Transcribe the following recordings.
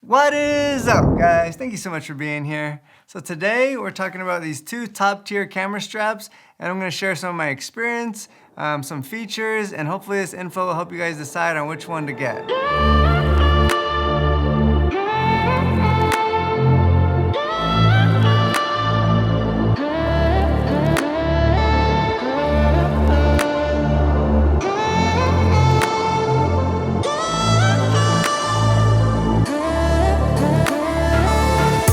What is up, guys? Thank you so much for being here. So today we're talking about these two top tier camera straps, and I'm going to share some of my experience, some features, and hopefully this info will help you guys decide on which one to get.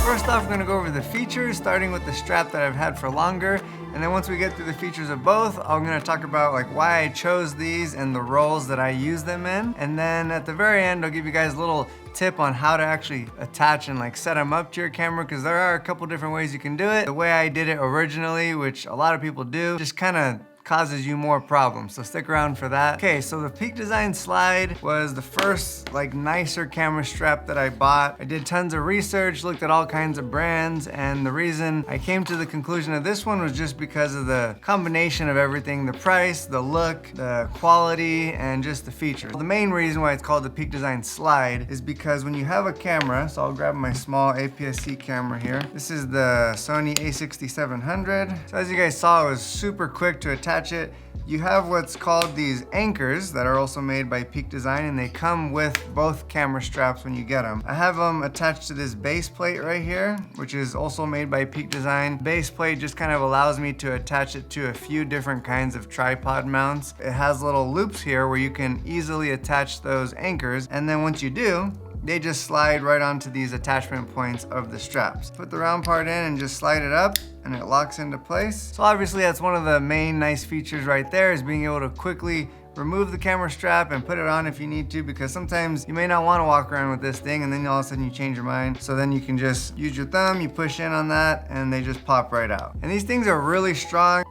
First off, we're going to go over the features, starting with the strap that I've had for longer, and then once we get through the features of both, I'm going to talk about why I chose these and the roles that I use them in, and then at the very end I'll give you guys a little tip on how to actually attach and set them up to your camera, because there are a couple different ways you can do it. The way I did it originally, which a lot of people do, just kind of causes you more problems, so stick around for that. Okay, so the Peak Design Slide was the first nicer camera strap that I bought. I did tons of research, looked at all kinds of brands, and the reason I came to the conclusion of this one was just because of the combination of everything: the price, the look, the quality, and just the features. The main reason why it's called the Peak Design Slide is because when you have a camera, so I'll grab my small APS-C camera here. This is the Sony a6700. So as you guys saw, it was super quick to attach it. You have what's called these anchors that are also made by Peak Design, and they come with both camera straps when you get them. I have them attached to this base plate right here, which is also made by Peak Design. Base plate just kind of allows me to attach it to a few different kinds of tripod mounts. It has little loops here where you can easily attach those anchors, and then once you do, they just slide right onto these attachment points of the straps. Put the round part in and just slide it up, and it locks into place. So obviously that's one of the main nice features right there, is being able to quickly remove the camera strap and put it on if you need to, because sometimes you may not want to walk around with this thing and then all of a sudden you change your mind. So then you can just use your thumb, you push in on that, and they just pop right out. And these things are really strong.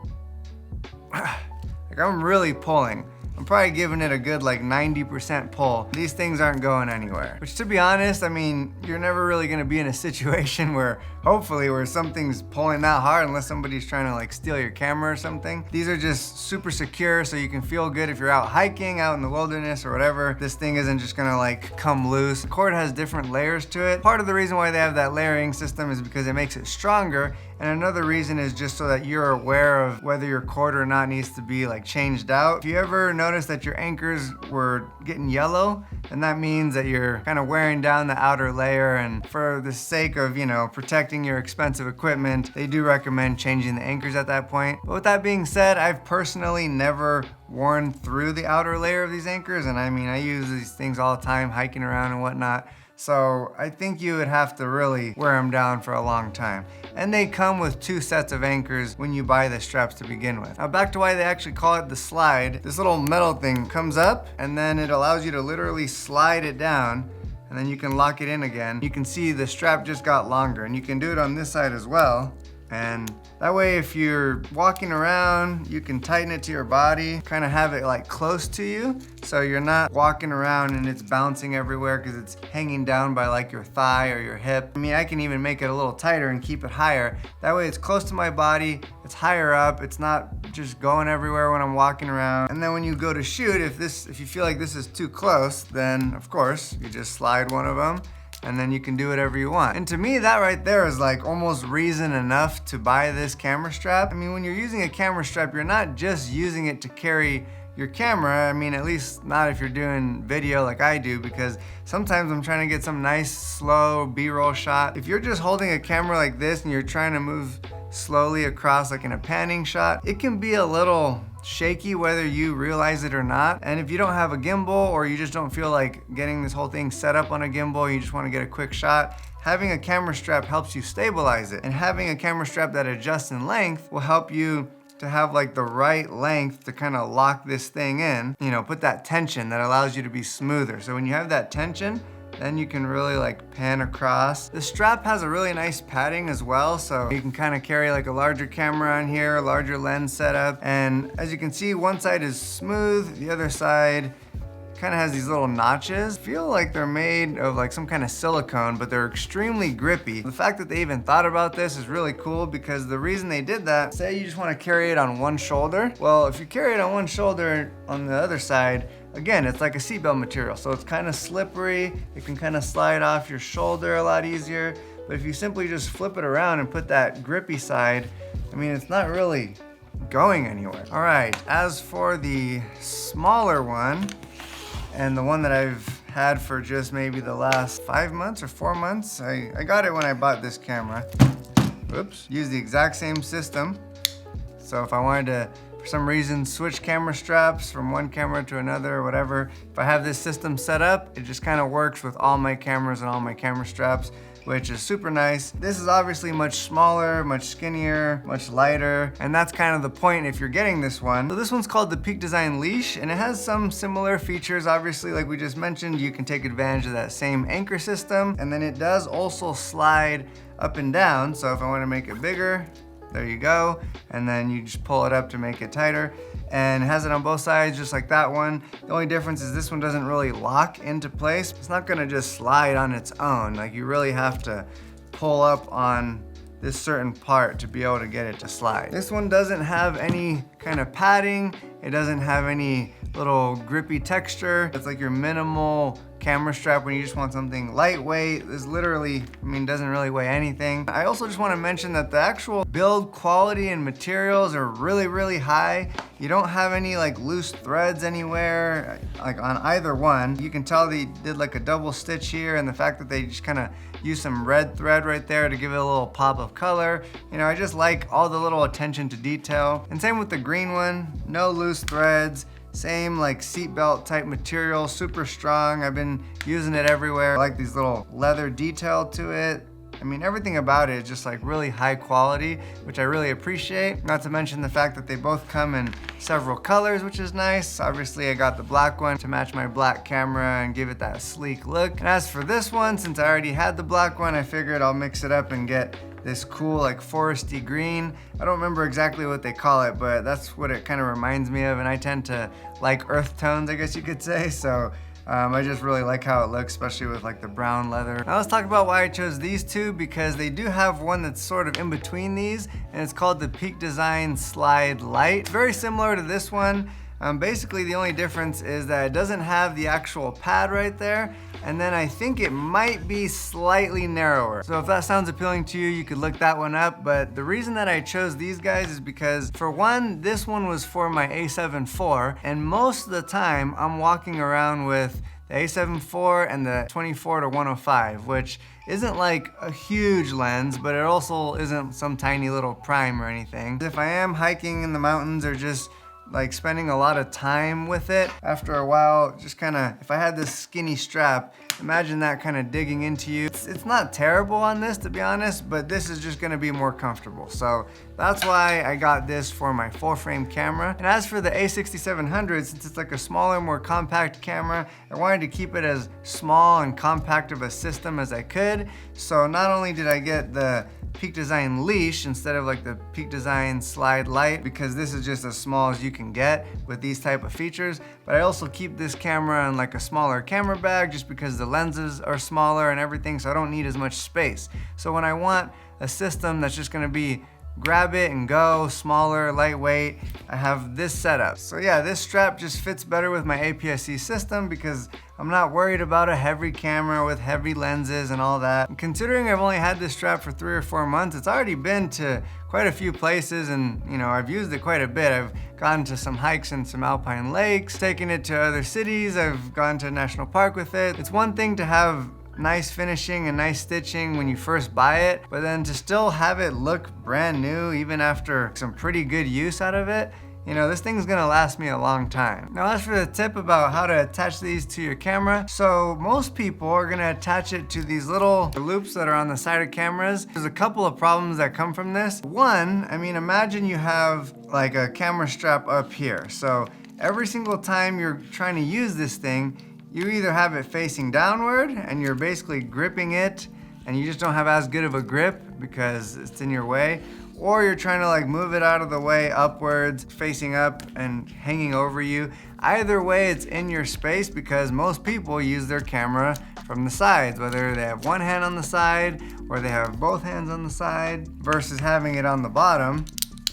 I'm really pulling. I'm probably giving it a good 90% pull. These things aren't going anywhere. Which, to be honest, I mean, you're never really gonna be in a situation where, hopefully, where something's pulling that hard, unless somebody's trying to steal your camera or something. These are just super secure, so you can feel good if you're out hiking, out in the wilderness or whatever. This thing isn't just gonna come loose. The cord has different layers to it. Part of the reason why they have that layering system is because it makes it stronger. And another reason is just so that you're aware of whether your cord or not needs to be changed out. If you ever notice that your anchors were getting yellow, then that means that you're kind of wearing down the outer layer, and for the sake of, protecting your expensive equipment, they do recommend changing the anchors at that point. But with that being said, I've personally never worn through the outer layer of these anchors, and I mean, I use these things all the time, hiking around and whatnot. So I think you would have to really wear them down for a long time. And they come with two sets of anchors when you buy the straps to begin with. Now back to why they actually call it the Slide. This little metal thing comes up, and then it allows you to literally slide it down, and then you can lock it in again. You can see the strap just got longer, and you can do it on this side as well. And that way, if you're walking around, you can tighten it to your body, kind of have it close to you, so you're not walking around and it's bouncing everywhere because it's hanging down by your thigh or your hip. I mean, I can even make it a little tighter and keep it higher. That way it's close to my body, it's higher up, it's not just going everywhere when I'm walking around. And then when you go to shoot, if you feel like this is too close, then of course you just slide one of them, and then you can do whatever you want. And to me, that right there is almost reason enough to buy this camera strap. I mean, when you're using a camera strap, you're not just using it to carry your camera. I mean, at least not if you're doing video like I do, because sometimes I'm trying to get some nice, slow B-roll shot. If you're just holding a camera like this and you're trying to move slowly across in a panning shot, it can be a little shaky whether you realize it or not. And if you don't have a gimbal, or you just don't feel like getting this whole thing set up on a gimbal, you just want to get a quick shot, having a camera strap helps you stabilize it. And having a camera strap that adjusts in length will help you to have the right length to kind of lock this thing in, put that tension that allows you to be smoother. So when you have that tension, then you can really pan across. The strap has a really nice padding as well, so you can kind of carry a larger camera on here, a larger lens setup. And as you can see, one side is smooth, the other side kind of has these little notches. Feel like they're made of some kind of silicone, but they're extremely grippy. The fact that they even thought about this is really cool, because the reason they did that, say you just want to carry it on one shoulder. Well, if you carry it on one shoulder, on the other side, again, it's like a seatbelt material, so it's kind of slippery. It can kind of slide off your shoulder a lot easier. But if you simply just flip it around and put that grippy side, I mean, it's not really going anywhere. All right, as for the smaller one, and the one that I've had for just maybe the last 5 months or 4 months, I got it when I bought this camera. Oops, use the exact same system. So if I wanted to, for some reason, switch camera straps from one camera to another or whatever, if I have this system set up, it just kind of works with all my cameras and all my camera straps, which is super nice. This is obviously much smaller, much skinnier, much lighter, and that's kind of the point if you're getting this one. So this one's called the Peak Design Leash, and it has some similar features. Obviously, like we just mentioned, you can take advantage of that same anchor system, and then it does also slide up and down. So if I want to make it bigger, there you go, and then you just pull it up to make it tighter. And it has it on both sides just like that one. The only difference is this one doesn't really lock into place. It's not gonna just slide on its own. Like, you really have to pull up on this certain part to be able to get it to slide. This one doesn't have any kind of padding. It doesn't have any little grippy texture. It's like your minimal camera strap when you just want something lightweight. This literally, I mean, doesn't really weigh anything. I also just want to mention that the actual build quality and materials are really, really high. You don't have any like loose threads anywhere, like on either one. You can tell they did like a double stitch here, and the fact that they just kind of use some red thread right there to give it a little pop of color. You know, I just like all the little attention to detail. And same with the green one, no loose threads. Same like seatbelt type material, super strong. I've been using it everywhere. I like these little leather detail to it. I mean, everything about it is just like really high quality, which I really appreciate. Not to mention the fact that they both come in several colors, which is nice. Obviously, I got the black one to match my black camera and give it that sleek look. And as for this one, since I already had the black one, I figured I'll mix it up and get this cool like foresty green. I don't remember exactly what they call it, but that's what it kind of reminds me of, and I tend to like earth tones, I guess you could say. So I just really like how it looks, especially with like the brown leather. Now let's talk about why I chose these two, because they do have one that's sort of in between these, and it's called the Peak Design Slide Lite. Very similar to this one. Basically the only difference is that it doesn't have the actual pad right there, and then I think it might be slightly narrower. So if that sounds appealing to you, you could look that one up. But the reason that I chose these guys is because, for one, this one was for my A7 IV, and most of the time I'm walking around with the A7 IV and the 24-105, which isn't like a huge lens, but it also isn't some tiny little prime or anything. If I am hiking in the mountains or just like spending a lot of time with it, after a while, just kind of, if I had this skinny strap, imagine that kind of digging into you. It's not terrible on this, to be honest, but this is just gonna be more comfortable. So that's why I got this for my full frame camera. And as for the A6700, since it's like a smaller, more compact camera, I wanted to keep it as small and compact of a system as I could. So not only did I get the Peak Design Leash instead of like the Peak Design Slide Lite, because this is just as small as you can get with these type of features, but I also keep this camera in like a smaller camera bag just because the lenses are smaller and everything, so I don't need as much space. So when I want a system that's just gonna be grab it and go, smaller, lightweight, I have this setup. So yeah, this strap just fits better with my APS-C system because I'm not worried about a heavy camera with heavy lenses and all that. And considering I've only had this strap for 3 or 4 months, it's already been to quite a few places, and you know, I've used it quite a bit. I've gone to some hikes in some alpine lakes, taken it to other cities, I've gone to a national park with it. It's one thing to have nice finishing and nice stitching when you first buy it, but then to still have it look brand new even after some pretty good use out of it, you know, this thing's gonna last me a long time. Now as for the tip about how to attach these to your camera, so most people are gonna attach it to these little loops that are on the side of cameras. There's a couple of problems that come from this. One, I mean, imagine you have like a camera strap up here. So every single time you're trying to use this thing, you either have it facing downward and you're basically gripping it and you just don't have as good of a grip because it's in your way, or you're trying to like move it out of the way upwards, facing up and hanging over you. Either way, it's in your space because most people use their camera from the sides, whether they have one hand on the side or they have both hands on the side, versus having it on the bottom.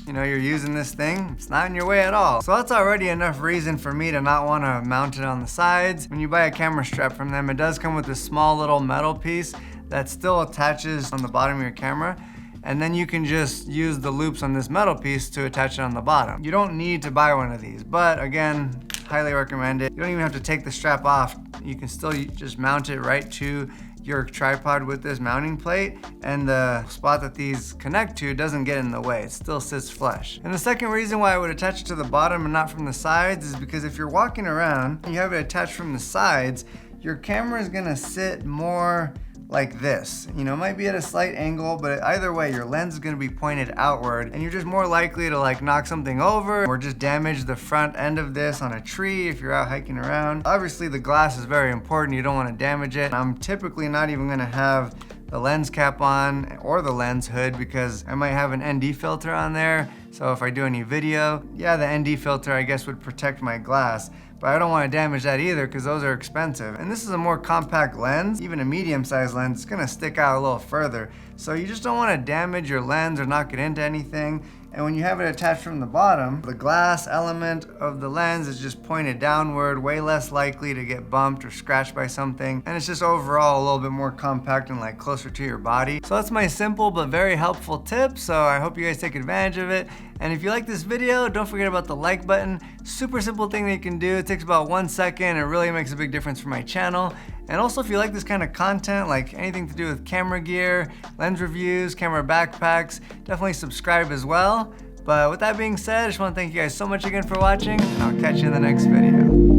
you know, you're using this thing, it's not in your way at all. So that's already enough reason for me to not want to mount it on the sides. When you buy a camera strap from them, it does come with this small little metal piece that still attaches on the bottom of your camera. And then you can just use the loops on this metal piece to attach it on the bottom. You don't need to buy one of these, but again, highly recommend it. You don't even have to take the strap off. You can still just mount it right to your tripod with this mounting plate, and the spot that these connect to doesn't get in the way. It still sits flush. And the second reason why I would attach it to the bottom and not from the sides is because if you're walking around and you have it attached from the sides, your camera is gonna sit more like this. You know, it might be at a slight angle, but either way, your lens is gonna be pointed outward, and you're just more likely to like knock something over or just damage the front end of this on a tree if you're out hiking around. Obviously, the glass is very important. You don't wanna damage it. I'm typically not even gonna have the lens cap on or the lens hood because I might have an ND filter on there. So if I do any video, yeah, the ND filter I guess would protect my glass, but I don't want to damage that either because those are expensive. And this is a more compact lens. Even a medium-sized lens, it's gonna stick out a little further. So you just don't want to damage your lens or knock it into anything. And when you have it attached from the bottom, the glass element of the lens is just pointed downward, way less likely to get bumped or scratched by something. And it's just overall a little bit more compact and like closer to your body. So that's my simple but very helpful tip. So I hope you guys take advantage of it. And if you like this video, don't forget about the like button. Super simple thing that you can do. It takes about 1 second. It really makes a big difference for my channel. And also if you like this kind of content, like anything to do with camera gear, lens reviews, camera backpacks, definitely subscribe as well. But with that being said, I just want to thank you guys so much again for watching, and I'll catch you in the next video.